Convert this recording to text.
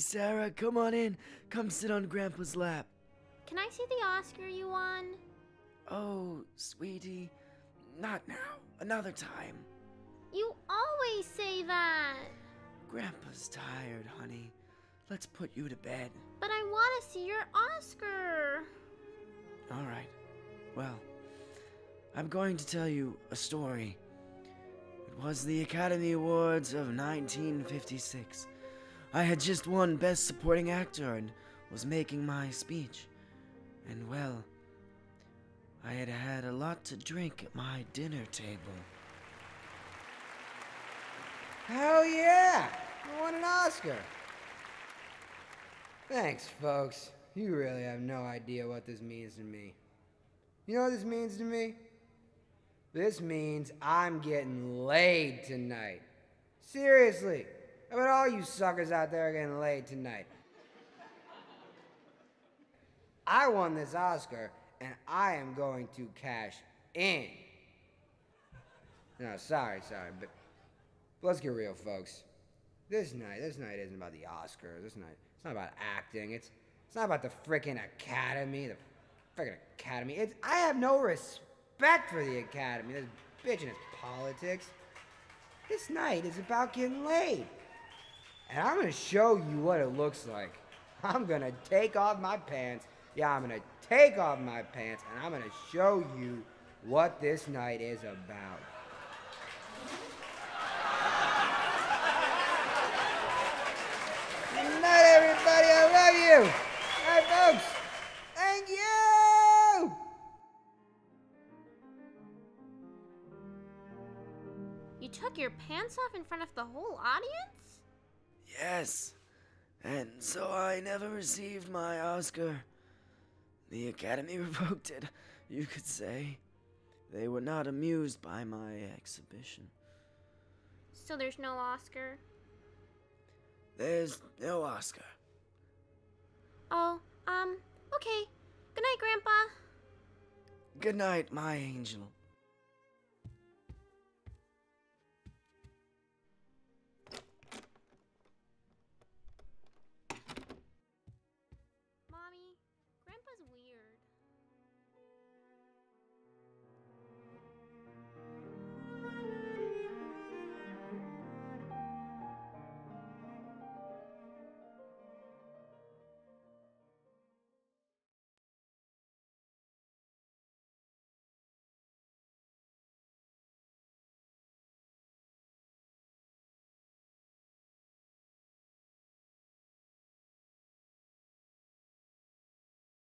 Sarah, come on in. Come sit on Grandpa's lap. Can I see the Oscar you won? Oh, sweetie, not now. Another time. You always say that. Grandpa's tired, honey. Let's put you to bed. But I want to see your Oscar. All right. Well, I'm going to tell you a story. It was the Academy Awards of 1956. I had just won Best Supporting Actor and was making my speech. And well, I had had a lot to drink at my dinner table. Hell yeah! I won an Oscar! Thanks, folks. You really have no idea what this means to me. You know what this means to me? This means I'm getting laid tonight. Seriously. How about all you suckers out there getting laid tonight? I won this Oscar, and I am going to cash in. No, sorry, but let's get real, folks. This night isn't about the Oscars. It's not about acting. It's not about the frickin' Academy. The frickin' Academy. I have no respect for the Academy. This bitch and its politics. This night is about getting laid. And I'm gonna show you what it looks like. I'm gonna take off my pants. Yeah, I'm gonna take off my pants, and I'm gonna show you what this night is about. Good night, everybody. I love you. All right, folks. Thank you. You took your pants off in front of the whole audience? Yes, and so I never received my Oscar. The Academy revoked it, you could say. They were not amused by my exhibition. So there's no Oscar? There's no Oscar. Oh, okay. Good night, Grandpa. Good night, my angel.